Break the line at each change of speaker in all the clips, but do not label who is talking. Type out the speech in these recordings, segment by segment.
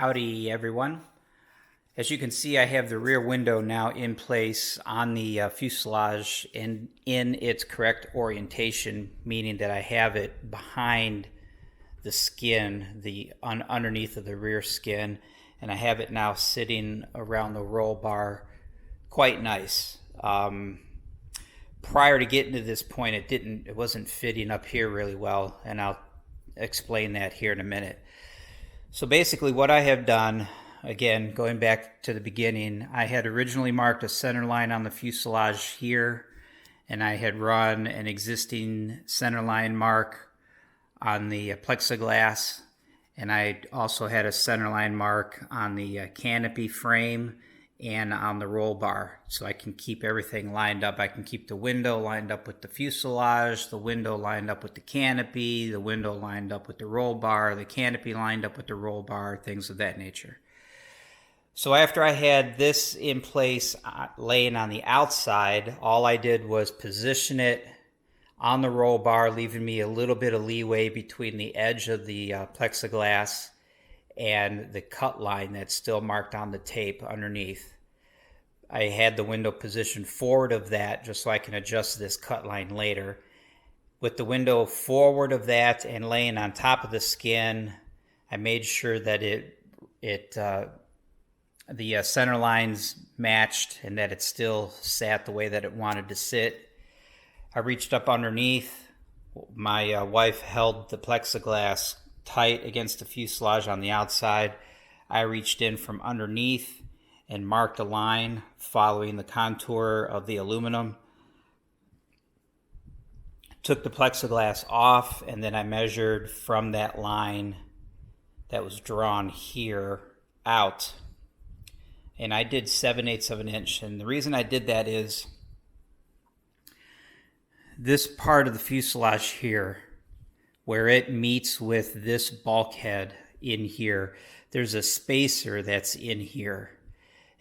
Howdy everyone. As you can see, I have the rear window now in place on the fuselage and in its correct orientation, meaning that I have it behind the skin, underneath of the rear skin, and I have it now sitting around the roll bar quite nice. Prior to getting to this point, it wasn't fitting up here really well, and I'll explain that here in a minute. So basically what I have done, again, going back to the beginning, I had originally marked a center line on the fuselage here, and I had run an existing center line mark on the plexiglass, and I also had a center line mark on the canopy frame and on the roll bar, so I can keep everything lined up. I can keep the window lined up with the fuselage, the window lined up with the canopy, the window lined up with the roll bar, the canopy lined up with the roll bar, things of that nature. So after I had this in place laying on the outside, all I did was position it on the roll bar, leaving me a little bit of leeway between the edge of the plexiglass and the cut line that's still marked on the tape underneath. I had the window positioned forward of that just so I can adjust this cut line later. With the window forward of that and laying on top of the skin, I made sure that the center lines matched and that it still sat the way that it wanted to sit. I reached up underneath. My wife held the plexiglass tight against the fuselage on the outside. I reached in from underneath and marked a line following the contour of the aluminum. Took the plexiglass off, and then I measured from that line that was drawn here out. And I did 7/8 of an inch. And the reason I did that is this part of the fuselage here, where it meets with this bulkhead in here, there's a spacer that's in here.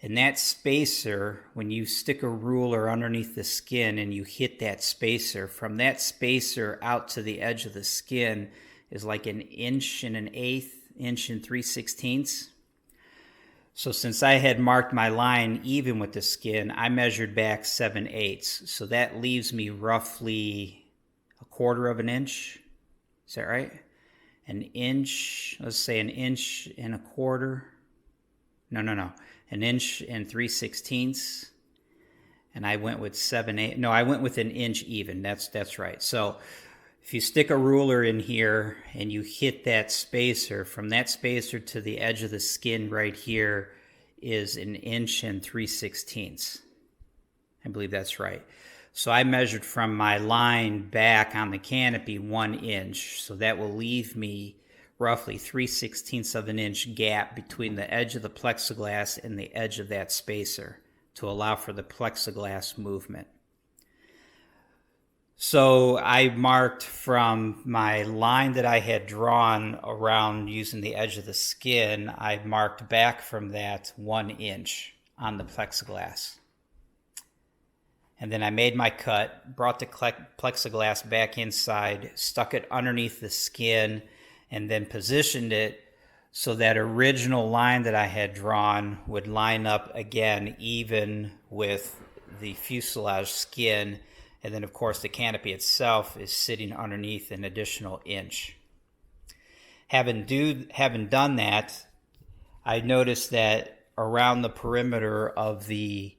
And that spacer, when you stick a ruler underneath the skin and you hit that spacer, from that spacer out to the edge of the skin is like 1.125 inch and 3/16. So since I had marked my line even with the skin, I measured back 7/8. So that leaves me roughly 1/4 of an inch. Is that right? An inch, let's say 1.25 inches. No. 1 and 3/16. And I went with 7/8. No, I went with 1 inch even. That's right. So if you stick a ruler in here and you hit that spacer, from that spacer to the edge of the skin right here is 1 inch and 3/16. I believe that's right. So I measured from my line back on the canopy 1 inch. So that will leave me roughly 3/16 of an inch gap between the edge of the plexiglass and the edge of that spacer to allow for the plexiglass movement. So I marked from my line that I had drawn around using the edge of the skin, I marked back from that 1 inch on the plexiglass. And then I made my cut, brought the plexiglass back inside, stuck it underneath the skin, and then positioned it so that original line that I had drawn would line up again even with the fuselage skin. And then, of course, the canopy itself is sitting underneath an additional inch. Having done that, I noticed that around the perimeter of the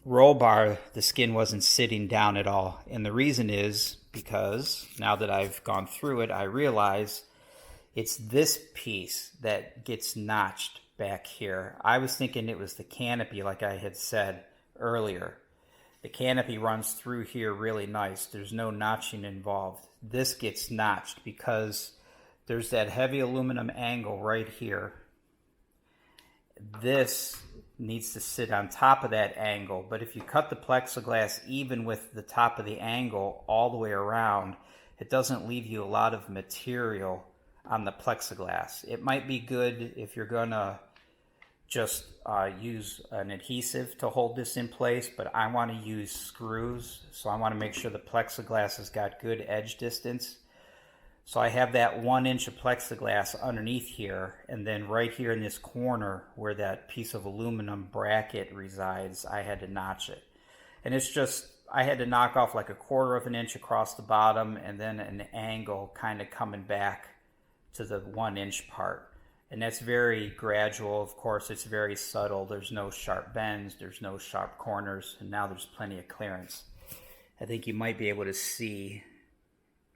roll bar, the skin wasn't sitting down at all. And the reason is because now that I've gone through it, I realize it's this piece that gets notched back here. I was thinking it was the canopy, like I had said earlier. The canopy runs through here really nice. There's no notching involved. This gets notched because there's that heavy aluminum angle right here. This needs to sit on top of that angle, but if you cut the plexiglass even with the top of the angle all the way around, it doesn't leave you a lot of material on the plexiglass. It might be good if you're gonna just use an adhesive to hold this in place, but I want to use screws, so I want to make sure the plexiglass has got good edge distance. So I have that 1 inch of plexiglass underneath here, and then right here in this corner where that piece of aluminum bracket resides, I had to notch it. And it's just, I had to knock off like 1/4 of an inch across the bottom and then an angle kind of coming back to the 1 inch part. And that's very gradual. Of course, it's very subtle. There's no sharp bends, there's no sharp corners, and now there's plenty of clearance. I think you might be able to see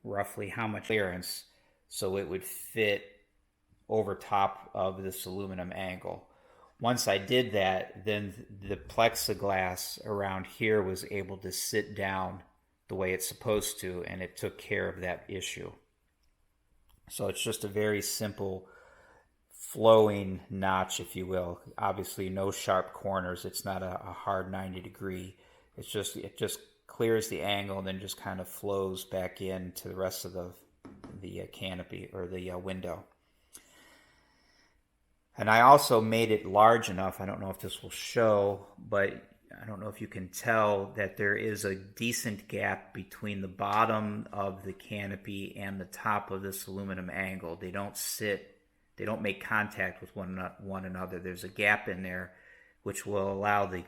roughly how much clearance so it would fit over top of this aluminum angle. Once I did that, then the plexiglass around here was able to sit down the way it's supposed to, and it took care of that issue. So it's just a very simple flowing notch, if you will. Obviously no sharp corners. It's not a hard 90-degree. It just clears the angle and then just kind of flows back into the rest of the canopy or the window. And I also made it large enough, I don't know if this will show, but I don't know if you can tell that there is a decent gap between the bottom of the canopy and the top of this aluminum angle. They don't make contact with one another. There's a gap in there which will allow the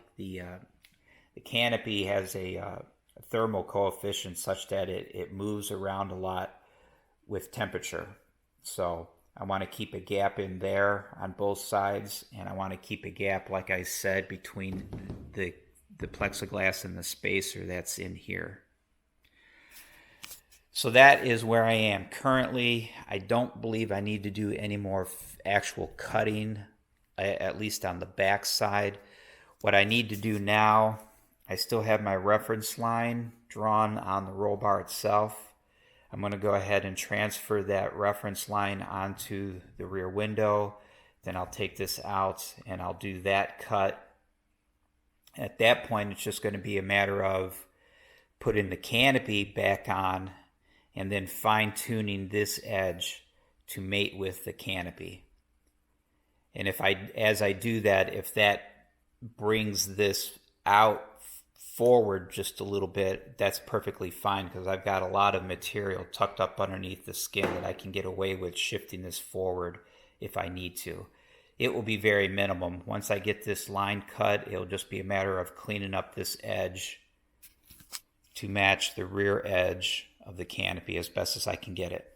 canopy has a thermal coefficient such that it moves around a lot with temperature. So I want to keep a gap in there on both sides, and I want to keep a gap, like I said, between the plexiglass and the spacer that's in here. So that is where I am currently. I don't believe I need to do any more actual cutting, at least on the back side. What I need to do now, I still have my reference line drawn on the roll bar itself. I'm going to go ahead and transfer that reference line onto the rear window. Then I'll take this out and I'll do that cut. At that point, it's just going to be a matter of putting the canopy back on and then fine-tuning this edge to mate with the canopy. And as I do that, if that brings this out forward just a little bit, that's perfectly fine, because I've got a lot of material tucked up underneath the skin that I can get away with shifting this forward if I need to. It will be very minimum. Once I get this line cut, it'll just be a matter of cleaning up this edge to match the rear edge of the canopy as best as I can get it.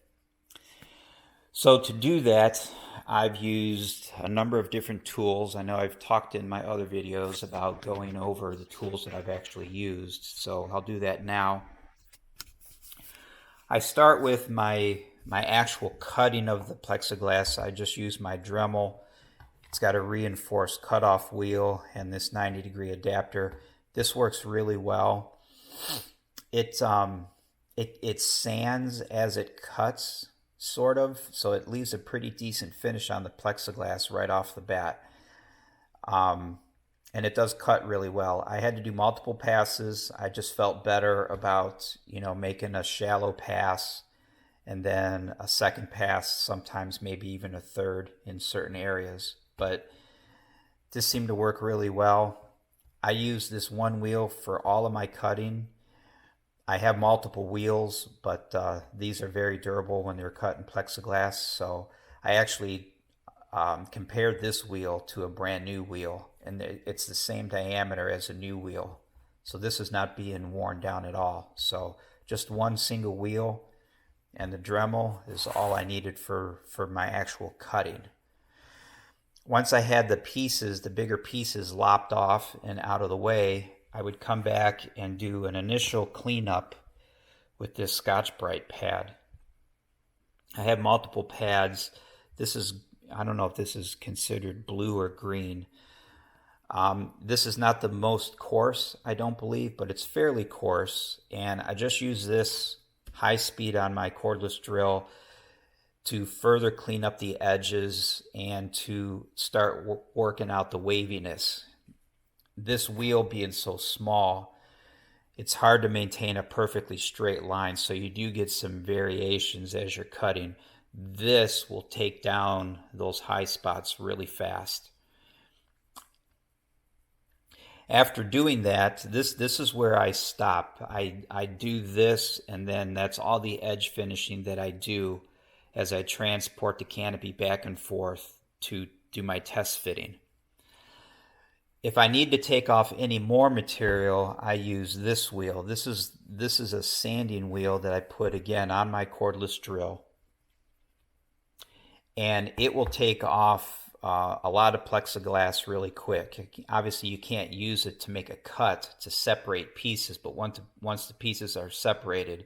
So to do that, I've used a number of different tools. I know I've talked in my other videos about going over the tools that I've actually used, so I'll do that now. I start with my actual cutting of the plexiglass. I just use my Dremel. It's got a reinforced cutoff wheel and this 90-degree adapter. This works really well. It sands as it cuts, sort of, so it leaves a pretty decent finish on the plexiglass right off the bat. And it does cut really well. I had to do multiple passes. I just felt better about, making a shallow pass and then a second pass, sometimes maybe even a third in certain areas. But this seemed to work really well. I use this one wheel for all of my cutting. I have multiple wheels, but these are very durable when they're cut in plexiglass. So I actually compared this wheel to a brand new wheel, and it's the same diameter as a new wheel. So this is not being worn down at all. So just one single wheel, and the Dremel is all I needed for my actual cutting. Once I had the pieces, the bigger pieces, lopped off and out of the way, I would come back and do an initial cleanup with this Scotch-Brite pad. I have multiple pads. This is, I don't know if this is considered blue or green. This is not the most coarse, I don't believe, but it's fairly coarse. And I just use this high speed on my cordless drill to further clean up the edges and to start working out the waviness. This wheel being so small, it's hard to maintain a perfectly straight line, so you do get some variations as you're cutting. This will take down those high spots really fast. After doing that, this is where I stop. I do this, and then that's all the edge finishing that I do as I transport the canopy back and forth to do my test fitting. If I need to take off any more material, I use this wheel. This is a sanding wheel that I put again on my cordless drill, and it will take off a lot of plexiglass really quick. Obviously, you can't use it to make a cut to separate pieces, but once the pieces are separated,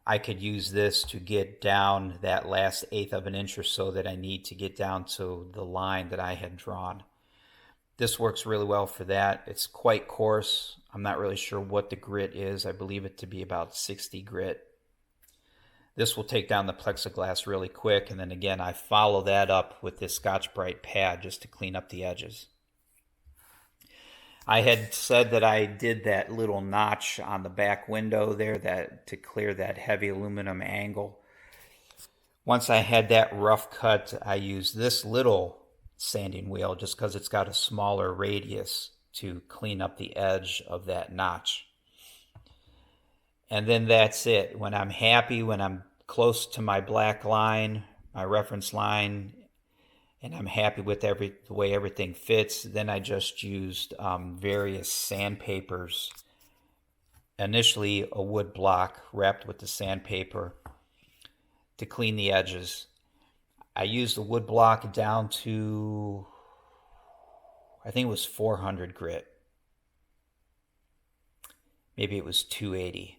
I could use this to get down that last eighth of an inch or so that I need to get down to the line that I had drawn. This works really well for that. It's quite coarse. I'm not really sure what the grit is. I believe it to be about 60 grit. This will take down the plexiglass really quick, and then again, I follow that up with this Scotch-Brite pad just to clean up the edges. I had said that I did that little notch on the back window there to clear that heavy aluminum angle. Once I had that rough cut, I used this little sanding wheel just because it's got a smaller radius to clean up the edge of that notch. And then that's it. When I'm happy, when I'm close to my black line, my reference line, and I'm happy with the way everything fits, then I just used various sandpapers. Initially a wood block wrapped with the sandpaper to clean the edges. I used the wood block down to, I think it was 400 grit. Maybe it was 280.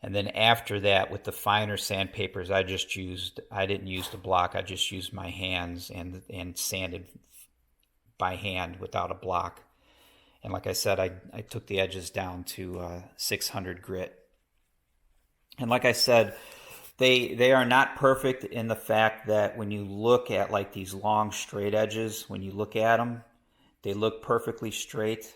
And then after that, with the finer sandpapers, I didn't use the block, I just used my hands and sanded by hand without a block. And like I said, I took the edges down to 600 grit. And like I said, they are not perfect in the fact that when you look at like these long straight edges, when you look at them, they look perfectly straight.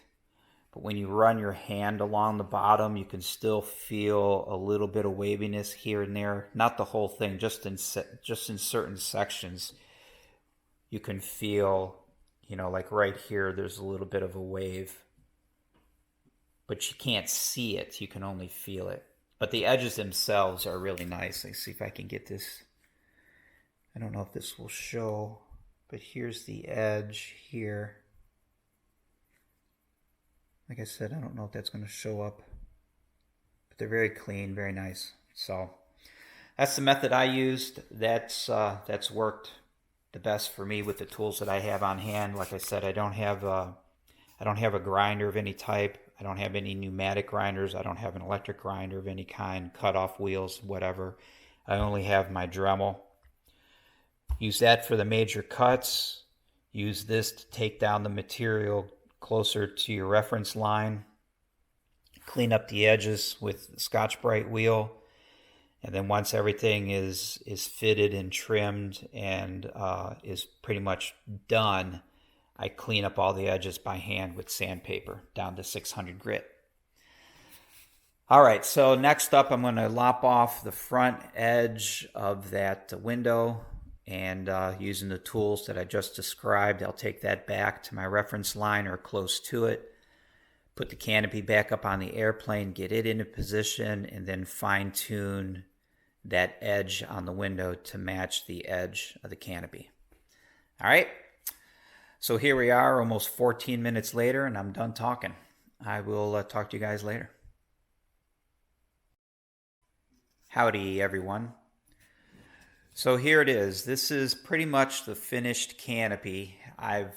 But when you run your hand along the bottom, you can still feel a little bit of waviness here and there. Not the whole thing, just in certain sections. You can feel, like right here, there's a little bit of a wave. But you can't see it, you can only feel it. But the edges themselves are really nice. Let's see if I can get this. I don't know if this will show, but here's the edge here. Like I said, I don't know if that's going to show up, but they're very clean, very nice. So that's the method I used. That's worked the best for me with the tools that I have on hand. Like I said, I don't have a grinder of any type. I don't have any pneumatic grinders. I don't have an electric grinder of any kind, cut-off wheels, whatever. I only have my Dremel. Use that for the major cuts. Use this to take down the material closer to your reference line. Clean up the edges with the Scotch-Brite wheel. And then once everything is fitted and trimmed and is pretty much done, I clean up all the edges by hand with sandpaper down to 600 grit. All right, so next up I'm going to lop off the front edge of that window, and using the tools that I just described, I'll take that back to my reference line or close to it, put the canopy back up on the airplane, get it into position, and then fine tune that edge on the window to match the edge of the canopy. All right. So here we are almost 14 minutes later, and I'm done talking. I will talk to you guys later. Howdy, everyone. So here it is. This is pretty much the finished canopy. I've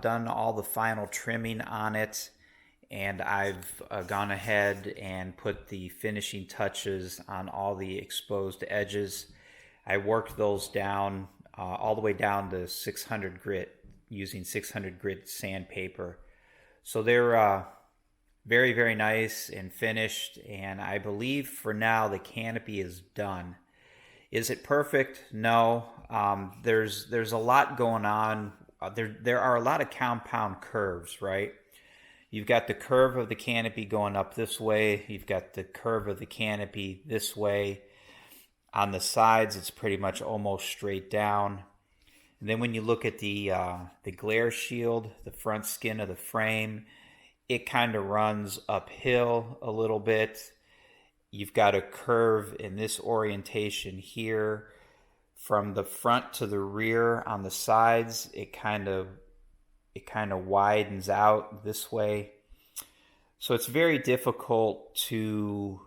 done all the final trimming on it, and I've gone ahead and put the finishing touches on all the exposed edges. I worked those down all the way down to 600 grit using 600 grit sandpaper. So they're very, very nice and finished, and I believe for now the canopy is done. Is it perfect? No. There's a lot going on. There are a lot of compound curves, right? You've got the curve of the canopy going up this way. You've got the curve of the canopy this way. On the sides, it's pretty much almost straight down. And then when you look at the glare shield, the front skin of the frame, it kind of runs uphill a little bit. You've got a curve in this orientation here. From the front to the rear on the sides, it kind of widens out this way. So it's very difficult to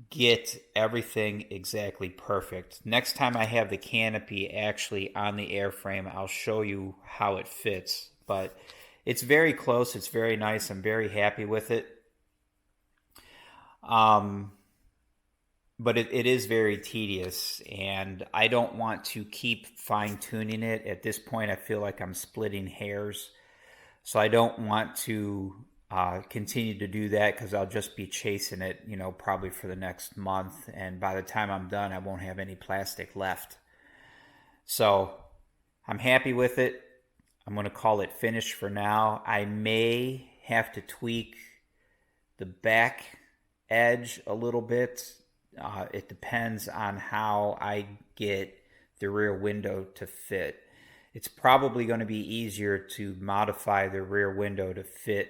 get everything exactly perfect. Next time I have the canopy actually on the airframe, I'll show you how it fits. But it's very close. It's very nice. I'm very happy with it. But it is very tedious, and I don't want to keep fine-tuning it. At this point, I feel like I'm splitting hairs. So I don't want to continue to do that, because I'll just be chasing it, probably for the next month. And by the time I'm done, I won't have any plastic left. So I'm happy with it. I'm going to call it finished for now. I may have to tweak the back edge a little bit. It depends on how I get the rear window to fit. It's probably going to be easier to modify the rear window to fit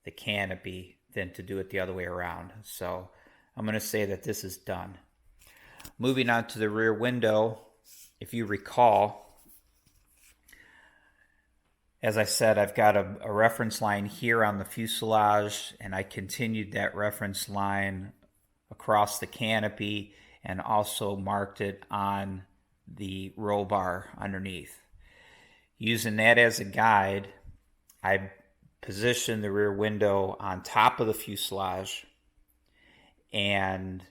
the canopy than to do it the other way around. So I'm going to say that this is done. Moving on to the rear window, if you recall, as I said, I've got a reference line here on the fuselage, and I continued that reference line across the canopy and also marked it on the roll bar underneath. Using that as a guide, I positioned the rear window on top of the fuselage and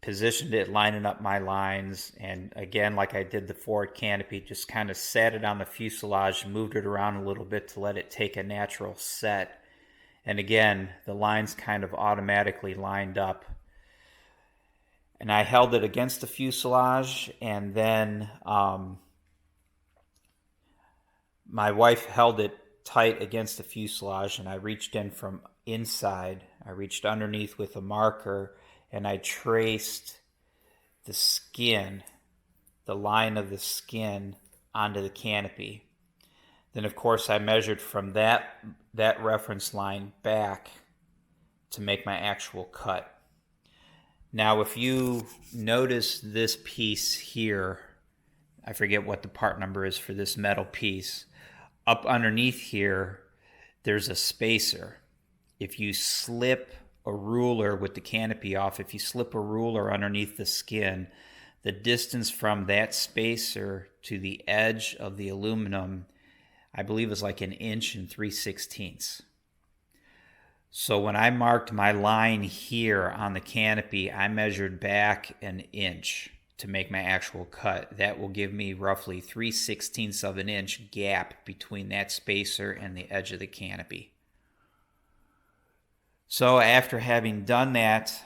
positioned it lining up my lines. And again, like I did the forward canopy, just kind of sat it on the fuselage, moved it around a little bit to let it take a natural set. And again, the lines kind of automatically lined up. And I held it against the fuselage, and then my wife held it tight against the fuselage, and I reached in from inside. I reached underneath with a marker, and I traced the skin, the line of the skin, onto the canopy. Then, of course, I measured from that reference line back to make my actual cut. Now, if you notice this piece here, I forget what the part number is for this metal piece. Up underneath here, there's a spacer. If you slip a ruler with the canopy off, if you slip a ruler underneath the skin, the distance from that spacer to the edge of the aluminum, I believe, is like 1 3/16. So when I marked my line here on the canopy, I measured back 1 inch to make my actual cut. That will give me roughly 3/16 of an inch gap between that spacer and the edge of the canopy. So after having done that,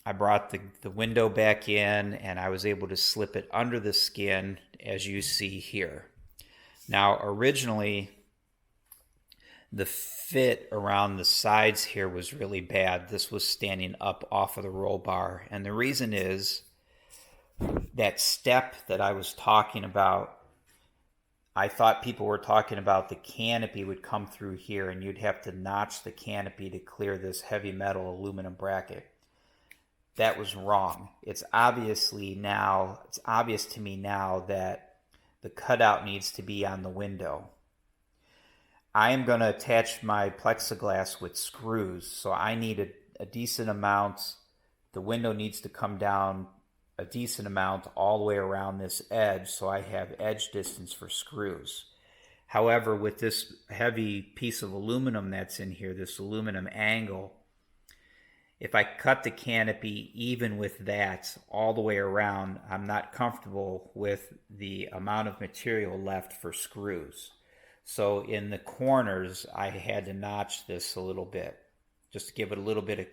I brought the window back in, and I was able to slip it under the skin, as you see here. Now, originally, the fit around the sides here was really bad. This was standing up off of the roll bar. And the reason is that step that I was talking about, I thought people were talking about the canopy would come through here, and you'd have to notch the canopy to clear this heavy metal aluminum bracket. That was wrong. It's obvious to me now that the cutout needs to be on the window. I am going to attach my plexiglass with screws, so I need a decent amount. The window needs to come down a decent amount all the way around this edge, so I have edge distance for screws. However, with this heavy piece of aluminum that's in here, this aluminum angle, if I cut the canopy even with that all the way around, I'm not comfortable with the amount of material left for screws. So in the corners, I had to notch this a little bit, just to give it a little bit of